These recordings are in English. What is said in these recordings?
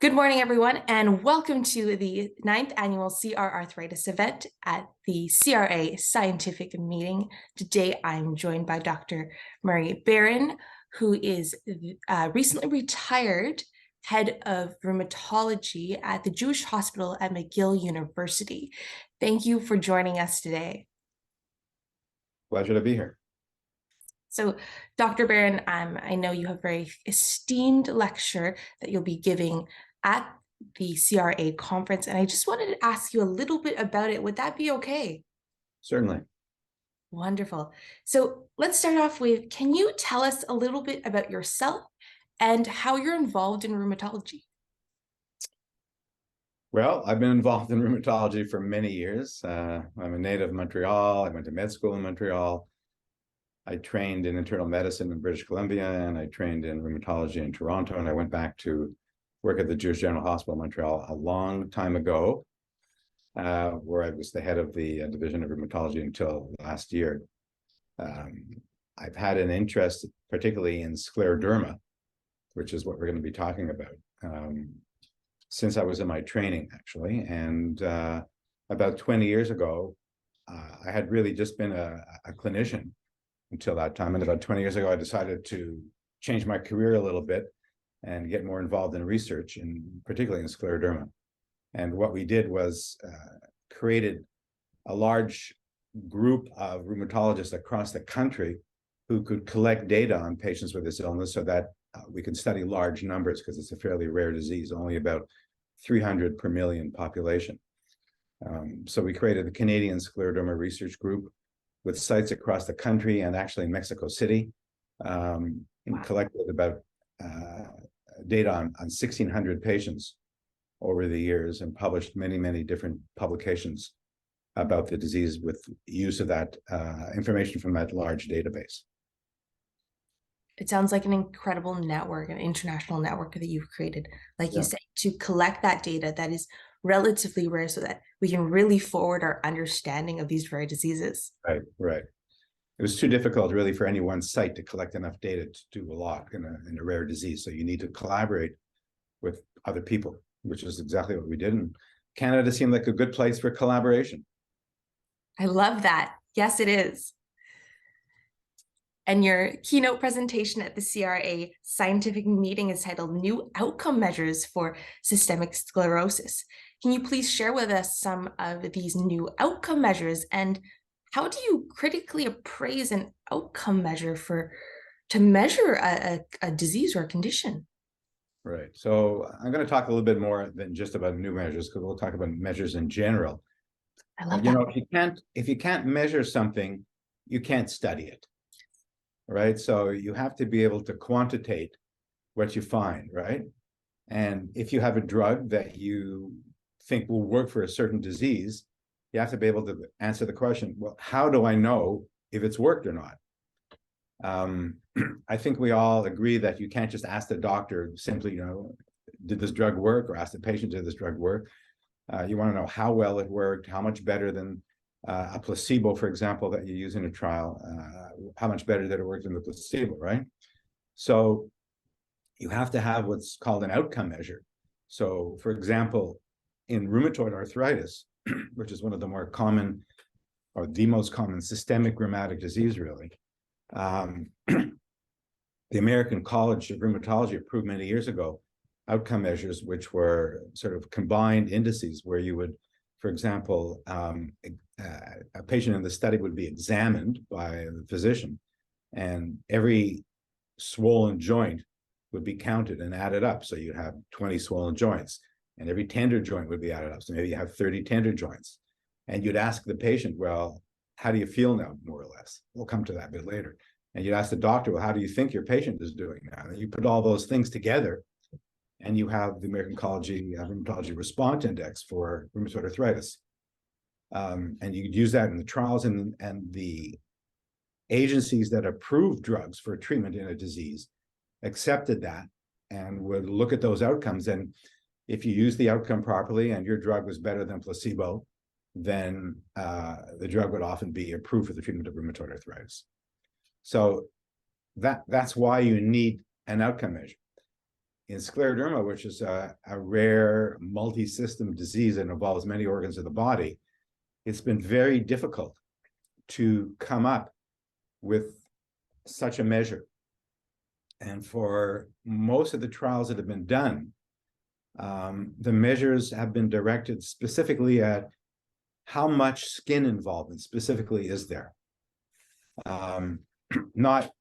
Good morning, everyone, and welcome to the 9th annual CR Arthritis event at the CRA Scientific Meeting. Today, I'm joined by Dr. Murray Barron, who is recently retired head of rheumatology at the Jewish Hospital at McGill University. Thank you for joining us today. Pleasure to be here. So, Dr. Barron, I know you have a very esteemed lecture that you'll be giving at the CRA conference, and I just wanted to ask you a little bit about it. Would that be okay? Certainly. Wonderful. So let's start off with, can you tell us a little bit about yourself and how you're involved in rheumatology? Well, I've been involved in rheumatology for many years. I'm a native of Montreal. I went to med school in Montreal. I trained in internal medicine in British Columbia, and I trained in rheumatology in Toronto, and I went back to work at the Jewish General Hospital in Montreal a long time ago, where I was the head of the division of rheumatology until last year. I've had an interest particularly in scleroderma, which is what we're going to be talking about, since I was in my training, actually. And about 20 years ago, I had really just been a clinician until that time. And about 20 years ago, I decided to change my career a little bit and get more involved in research, and particularly in scleroderma. And what we did was created a large group of rheumatologists across the country who could collect data on patients with this illness so that we can study large numbers, because it's a fairly rare disease, only about 300 per million population. So we created the Canadian Scleroderma Research Group with sites across the country and actually in Mexico City, and collected about data on 1,600 patients over the years and published many, many different publications about the disease with use of that information from that large database. It sounds like an incredible network, an international network that you've created, like you said, to collect that data that is relatively rare so that we can really forward our understanding of these rare diseases. Right. It was too difficult, really, for any one site to collect enough data to do a lot in a rare disease. So you need to collaborate with other people, which is exactly what we did. And Canada seemed like a good place for collaboration. I love that. Yes, it is. And your keynote presentation at the CRA scientific meeting is titled New Outcome Measures for Systemic Sclerosis. Can you please share with us some of these new outcome measures, and how do you critically appraise an outcome measure to measure a disease or a condition? Right. So I'm going to talk a little bit more than just about new measures, because we'll talk about measures in general. I love you that. know, if you can't measure something, you can't study it. Right. So you have to be able to quantitate what you find, right? And if you have a drug that you think will work for a certain disease, you have to be able to answer the question, well, how do I know if it's worked or not? I think we all agree that you can't just ask the doctor simply, did this drug work, or ask the patient, did this drug work? You want to know how well it worked, how much better than a placebo, for example, that you use in a trial, how much better did it work than the placebo, right? So you have to have what's called an outcome measure. So, for example, in rheumatoid arthritis, which is one of the more common, or the most common systemic rheumatic disease, really, the American College of Rheumatology approved many years ago outcome measures, which were sort of combined indices where you would, for example, a patient in the study would be examined by the physician, and every swollen joint would be counted and added up. So you'd have 20 swollen joints, and every tender joint would be added up. So maybe you have 30 tender joints. And you'd ask the patient, well, how do you feel now, more or less? We'll come to that a bit later. And you'd ask the doctor, well, how do you think your patient is doing now? And you put all those things together, and you have the American College of Rheumatology Response Index for rheumatoid arthritis. And you could use that in the trials, and the agencies that approve drugs for treatment in a disease accepted that and would look at those outcomes. And if you use the outcome properly and your drug was better than placebo, then the drug would often be approved for the treatment of rheumatoid arthritis. So that's why you need an outcome measure. in scleroderma, which is a rare multi-system disease that involves many organs of the body, it's been very difficult to come up with such a measure. And for most of the trials that have been done, the measures have been directed specifically at how much skin involvement specifically is there. Not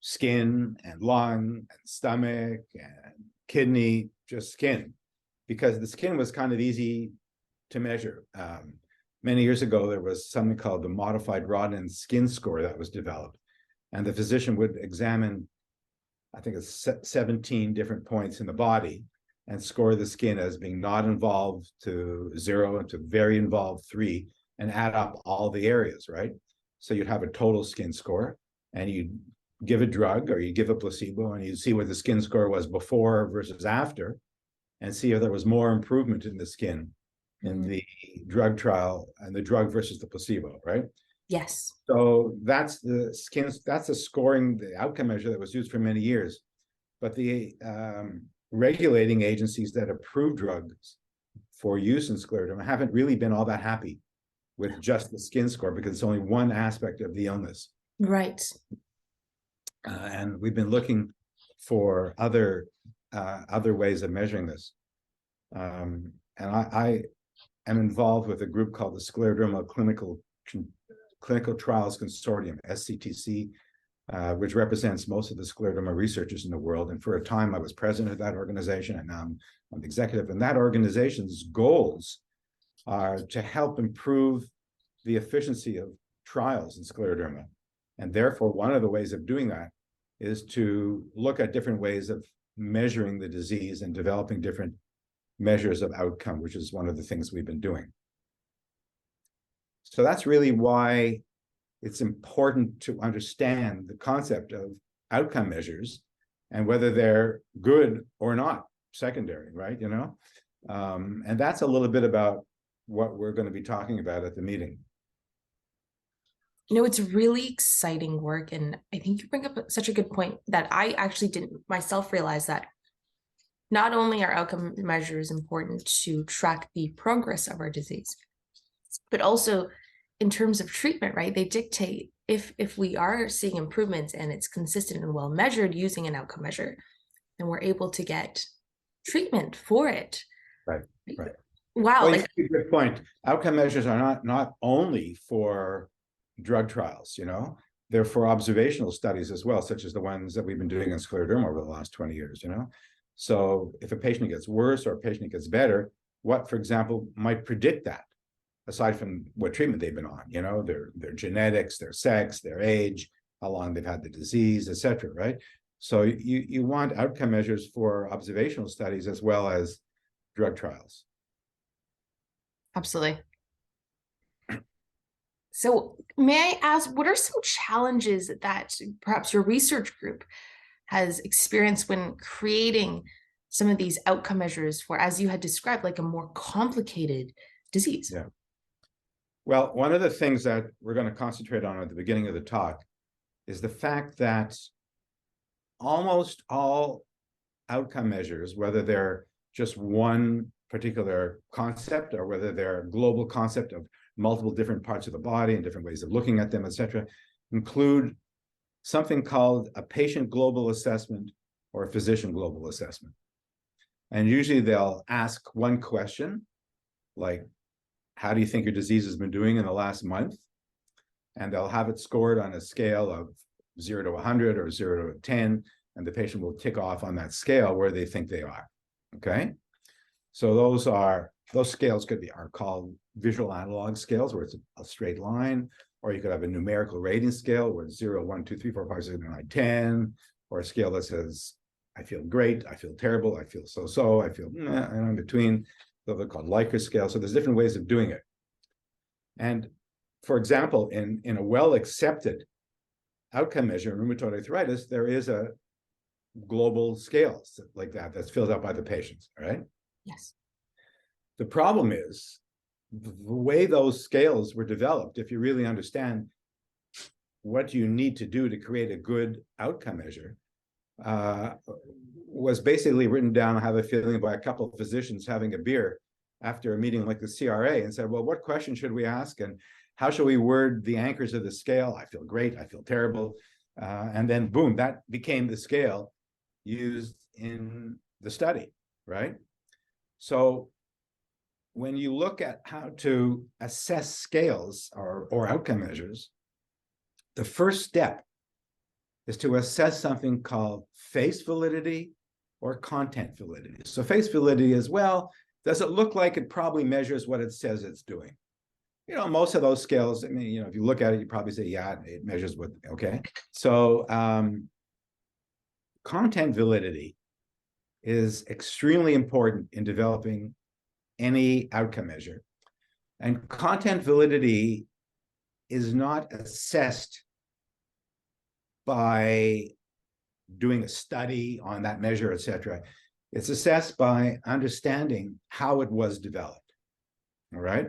skin and lung and stomach and kidney, just skin, because the skin was kind of easy to measure. Many years ago, there was something called the modified Rodnan skin score that was developed, and the physician would examine, I think it's 17 different points in the body and score the skin as being not involved to 0 and to very involved 3, and add up all the areas, right? So you'd have a total skin score, and you'd give a drug or you give a placebo, and you'd see what the skin score was before versus after, and see if there was more improvement in the skin in the drug trial and the drug versus the placebo, right? Yes. So that's the skin, that's the scoring, the outcome measure that was used for many years. But the regulating agencies that approve drugs for use in scleroderma haven't really been all that happy with just the skin score, because it's only one aspect of the illness. Right. And we've been looking for other ways of measuring this. And I am involved with a group called the Scleroderma Clinical Trials Consortium, SCTC, which represents most of the scleroderma researchers in the world. And for a time, I was president of that organization, and now I'm the executive. And that organization's goals are to help improve the efficiency of trials in scleroderma. And therefore, one of the ways of doing that is to look at different ways of measuring the disease and developing different measures of outcome, which is one of the things we've been doing. So that's really why it's important to understand the concept of outcome measures and whether they're good or not, secondary, right? You know, and that's a little bit about what we're going to be talking about at the meeting. You know, it's really exciting work. And I think you bring up such a good point that I actually didn't myself realize, that not only are outcome measures important to track the progress of our disease, but also in terms of treatment, right? They dictate if we are seeing improvements and it's consistent and well measured using an outcome measure, then we're able to get treatment for it. Right, right. Wow. Well, like, a good point. Outcome measures are not only for drug trials, you know, they're for observational studies as well, such as the ones that we've been doing in scleroderma over the last 20 years, you know. So if a patient gets worse or a patient gets better, what, for example, might predict that, aside from what treatment they've been on, you know, their genetics, their sex, their age, how long they've had the disease, etc., right? So you want outcome measures for observational studies as well as drug trials. Absolutely. So may I ask, what are some challenges that perhaps your research group has experienced when creating some of these outcome measures for, as you had described, like a more complicated disease? Yeah. Well, one of the things that we're going to concentrate on at the beginning of the talk is the fact that almost all outcome measures, whether they're just one particular concept or whether they're a global concept of multiple different parts of the body and different ways of looking at them, etc., include something called a patient global assessment or a physician global assessment. And usually they'll ask one question, like, how do you think your disease has been doing in the last month? And they'll have it scored on a scale of 0 to 100 or 0 to 10, and the patient will tick off on that scale where they think they are, okay? So those scales are called visual analog scales, where it's a straight line, or you could have a numerical rating scale where it's 0, 1, 2, 3, 4, 5, 6, 7, 8, 9, 10, or a scale that says, I feel great, I feel terrible, I feel so-so, I feel and in between. They're called Likert scales. So there's different ways of doing it. And for example, in a well-accepted outcome measure in rheumatoid arthritis, there is a global scale like that that's filled out by the patients, right? Yes. The problem is the way those scales were developed, if you really understand what you need to do to create a good outcome measure, was basically written down, I have a feeling, by a couple of physicians having a beer after a meeting like the CRA, and said, well, what question should we ask? And how should we word the anchors of the scale? I feel great, I feel terrible. And then boom, that became the scale used in the study, right? So when you look at how to assess scales or outcome measures, the first step is to assess something called face validity or content validity. So face validity is, well, does it look like it probably measures what it says it's doing? You know, most of those scales, I mean, you know, if you look at it, you probably say, yeah, it measures what, okay. So content validity is extremely important in developing any outcome measure. And content validity is not assessed by doing a study on that measure, et cetera. It's assessed by understanding how it was developed, all right?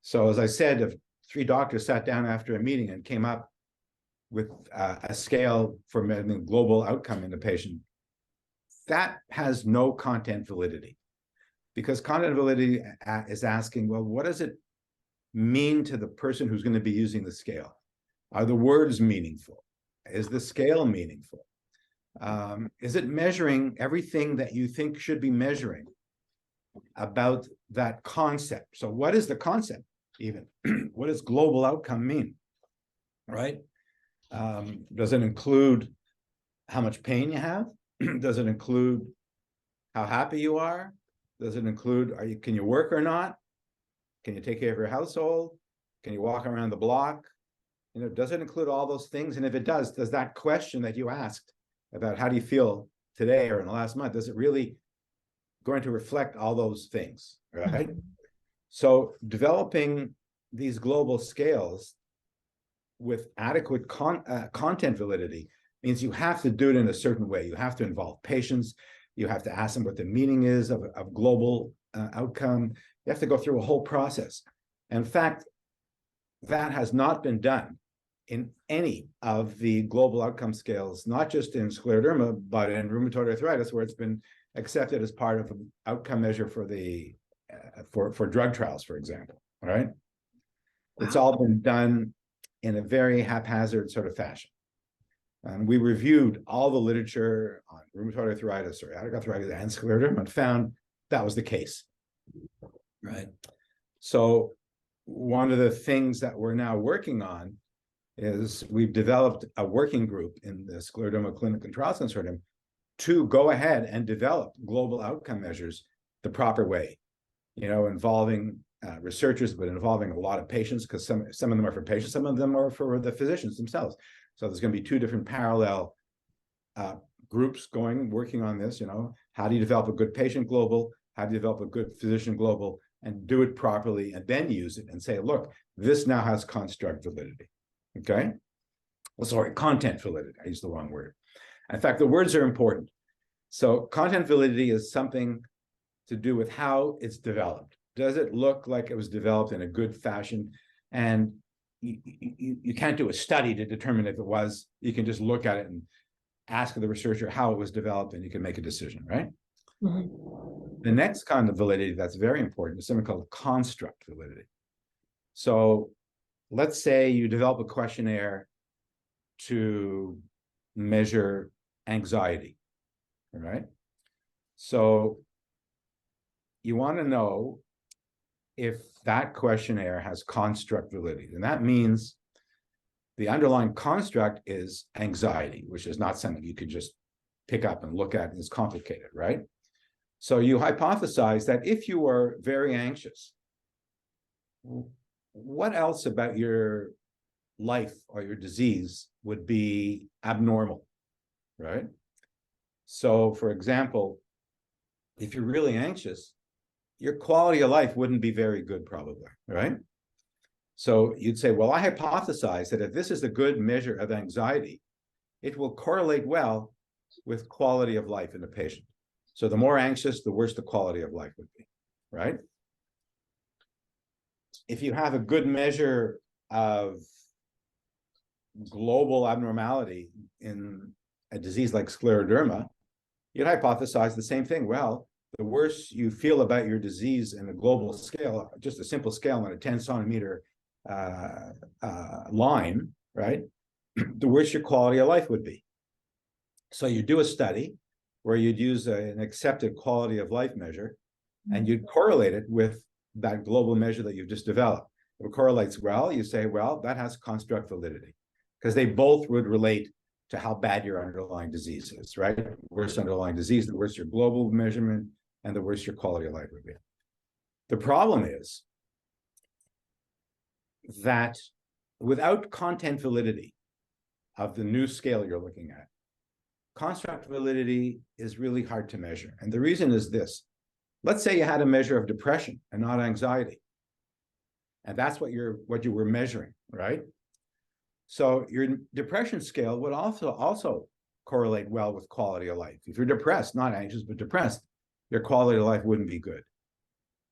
So as I said, if 3 doctors sat down after a meeting and came up with a scale for measuring global outcome in a patient, that has no content validity, because content validity is asking, well, what does it mean to the person who's going to be using the scale? Are the words meaningful? Is the scale meaningful? Is it measuring everything that you think should be measuring about that concept? So what is the concept even? What does global outcome mean, right? Does it include how much pain you have? Does it include how happy you are? Does it include, can you work or not? Can you take care of your household? Can you walk around the block? You know, does it include all those things? And if it does that question that you asked about how do you feel today or in the last month, does it really going to reflect all those things, right? So developing these global scales with adequate content validity means you have to do it in a certain way. You have to involve patients. You have to ask them what the meaning is of global outcome. You have to go through a whole process. In fact, that has not been done in any of the global outcome scales, not just in scleroderma, but in rheumatoid arthritis, where it's been accepted as part of an outcome measure for the for drug trials, for example. All right, it's all been done in a very haphazard sort of fashion. And we reviewed all the literature on rheumatoid arthritis, psoriatic arthritis, and scleroderma, and found that was the case. Right. So one of the things that we're now working on is we've developed a working group in the Scleroderma Clinical Trials Consortium to go ahead and develop global outcome measures the proper way, you know, involving researchers, but involving a lot of patients, because some of them are for patients, some of them are for the physicians themselves. So there's going to be 2 different parallel groups working on this. You know, how do you develop a good patient global? How do you develop a good physician global and do it properly, and then use it and say, look, this now has construct validity. Okay. Well, sorry, content validity. I used the wrong word. In fact, the words are important. So content validity is something to do with how it's developed. Does it look like it was developed in a good fashion? And you can't do a study to determine if it was. You can just look at it and ask the researcher how it was developed, and you can make a decision, right? Mm-hmm. The next kind of validity that's very important is something called construct validity. So let's say you develop a questionnaire to measure anxiety, all right? So you want to know if that questionnaire has construct validity. And that means the underlying construct is anxiety, which is not something you could just pick up and look at. It's complicated, right? So you hypothesize that if you are very anxious, what else about your life or your disease would be abnormal, right? So, for example, if you're really anxious, your quality of life wouldn't be very good, probably, right? So you'd say, well, I hypothesize that if this is a good measure of anxiety, it will correlate well with quality of life in a patient. So the more anxious, the worse the quality of life would be, right? If you have a good measure of global abnormality in a disease like scleroderma, you'd hypothesize the same thing. Well, the worse you feel about your disease in a global scale, just a simple scale on a 10 centimeter line, right? The worse your quality of life would be. So you do a study where you'd use an accepted quality of life measure, and you'd correlate it with that global measure that you've just developed. If it correlates well, you say, well, that has construct validity, because they both would relate to how bad your underlying disease is, right? The worse underlying disease, the worse your global measurement, and the worse your quality of life would be. The problem is that without content validity of the new scale you're looking at, construct validity is really hard to measure. And the reason is this. Let's say you had a measure of depression and not anxiety. And that's what you were measuring, right? So your depression scale would also correlate well with quality of life. If you're depressed, not anxious, but depressed, your quality of life wouldn't be good.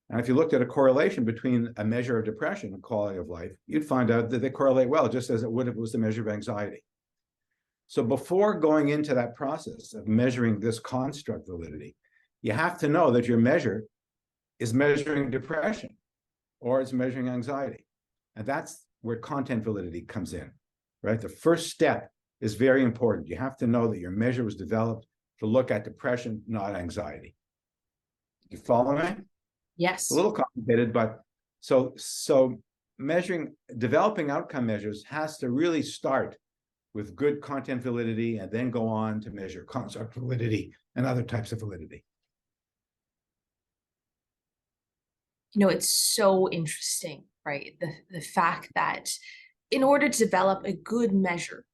And if you looked at a correlation between a measure of depression and quality of life, you'd find out that they correlate well, just as it would if it was a measure of anxiety. So before going into that process of measuring this construct validity, you have to know that your measure is measuring depression or it's measuring anxiety. And that's where content validity comes in, right? The first step is very important. You have to know that your measure was developed to look at depression, not anxiety. You follow me? Yes. It's a little complicated, but so developing outcome measures has to really start with good content validity and then go on to measure construct validity and other types of validity. It's so interesting, right? The fact that in order to develop a good measure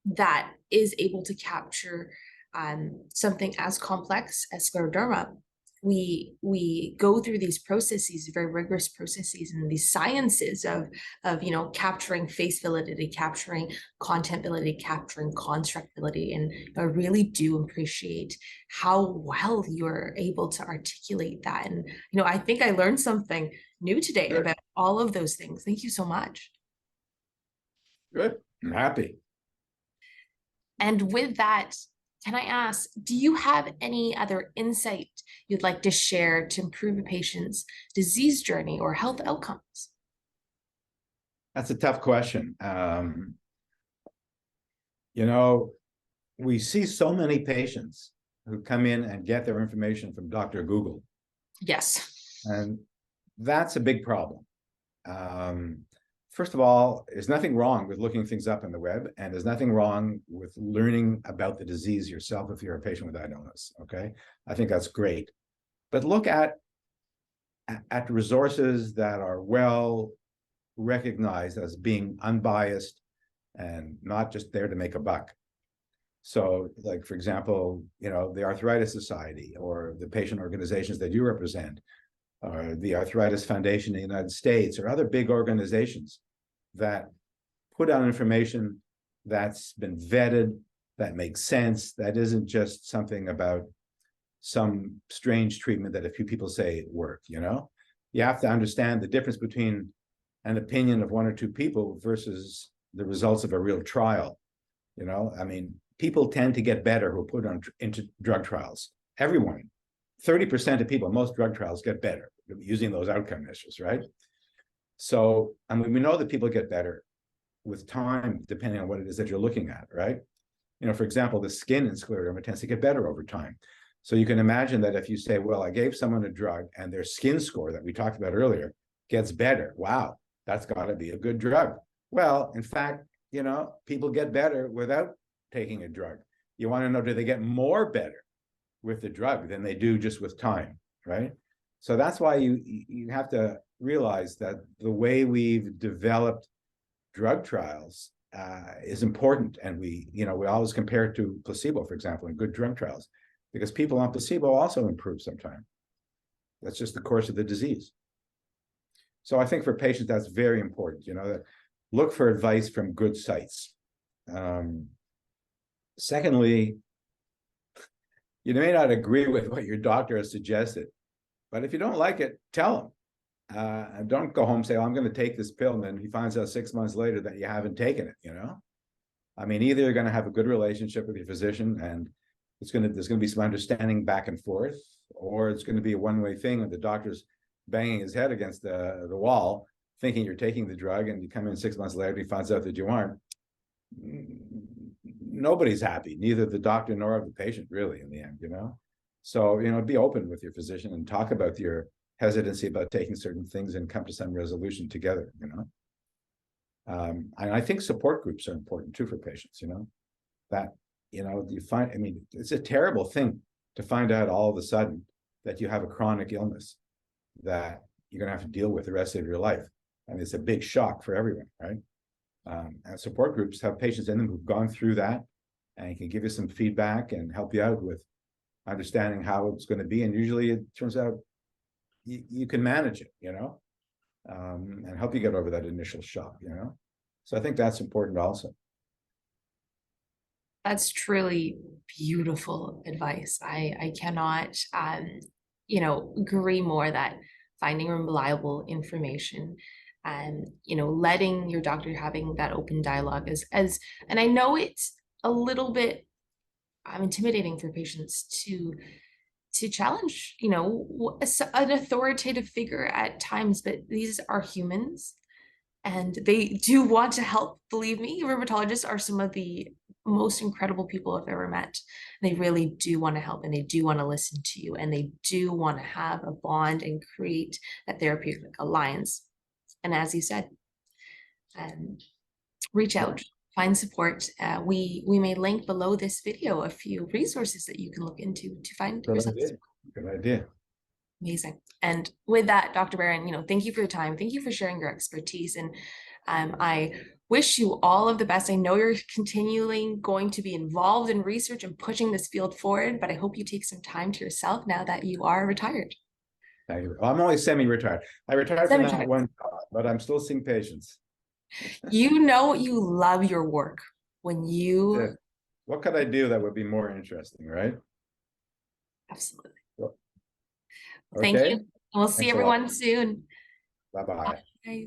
that is able to capture something as complex as scleroderma, we go through these processes, very rigorous processes, and these sciences of capturing face validity, capturing content validity, capturing construct validity. And I really do appreciate how well you're able to articulate that. And I think I learned something new today about all of those things. Thank you so much. Good. I'm happy. And with that, can I ask, do you have any other insight you'd like to share to improve a patient's disease journey or health outcomes? That's a tough question. We see so many patients who come in and get their information from Dr. Google. Yes. And that's a big problem. First of all, there's nothing wrong with looking things up on the web, and there's nothing wrong with learning about the disease yourself if you're a patient with that illness, okay? I think that's great. But look at resources that are well recognized as being unbiased and not just there to make a buck. So, like, for example, the Arthritis Society or the patient organizations that you represent, or the Arthritis Foundation in the United States, or other big organizations that put out information that's been vetted, that makes sense, that isn't just something about some strange treatment that a few people say it worked, You have to understand the difference between an opinion of one or two people versus the results of a real trial. People tend to get better who are put into drug trials. Everyone, 30% of people, most drug trials get better using those outcome measures, right? So, we know that people get better with time, depending on what it is that you're looking at, right? For example, the skin in scleroderma tends to get better over time. So you can imagine that if you say, well, I gave someone a drug and their skin score that we talked about earlier gets better. Wow, that's got to be a good drug. Well, in fact, people get better without taking a drug. You want to know, do they get more better with the drug than they do just with time, right? So that's why you have to realize that the way we've developed drug trials is important. And we always compare it to placebo, for example, in good drug trials, because people on placebo also improve sometimes. That's just the course of the disease. So I think for patients, that's very important, that look for advice from good sites. Secondly, you may not agree with what your doctor has suggested, but if you don't like it, tell him. Don't go home and say, oh, I'm going to take this pill, and then he finds out 6 months later that you haven't taken it, Either you're going to have a good relationship with your physician and there's gonna be some understanding back and forth, or it's going to be a one-way thing, and the doctor's banging his head against the wall, thinking you're taking the drug, and you come in 6 months later and he finds out that you aren't. Nobody's happy, neither the doctor nor the patient, really, in the end, you know. So, you know, be open with your physician and talk about your hesitancy about taking certain things and come to some resolution together, you know. And I think support groups are important too for patients, you know, that, you know, you find, I mean, it's a terrible thing to find out all of a sudden that you have a chronic illness that you're going to have to deal with the rest of your life. And it's a big shock for everyone, right? And support groups have patients in them who've gone through that and can give you some feedback and help you out with understanding how it's going to be. And usually it turns out you can manage it, you know, and help you get over that initial shock, you know. So I think that's important also. That's truly beautiful advice. I cannot, you know, agree more that finding reliable information and, you know, letting your doctor having that open dialogue and I know it's a little bit intimidating for patients to challenge, you know, an authoritative figure at times, but these are humans and they do want to help. Believe me, rheumatologists are some of the most incredible people I've ever met. They really do want to help and they do want to listen to you and they do want to have a bond and create that therapeutic alliance. And as you said, reach out, find support. We may link below this video a few resources that you can look into to find yourself. Good idea. Amazing. And with that, Dr. Barron, you know, thank you for your time. Thank you for sharing your expertise. And I wish you all of the best. I know you're continuing going to be involved in research and pushing this field forward, but I hope you take some time to yourself now that you are retired. Thank you. Well, I'm only semi-retired. I retired from that one, but I'm still seeing patients. You know you love your work when you... Yeah. What could I do that would be more interesting, right? Absolutely. Well, thank okay. you. We'll see everyone soon. Bye-bye. Bye.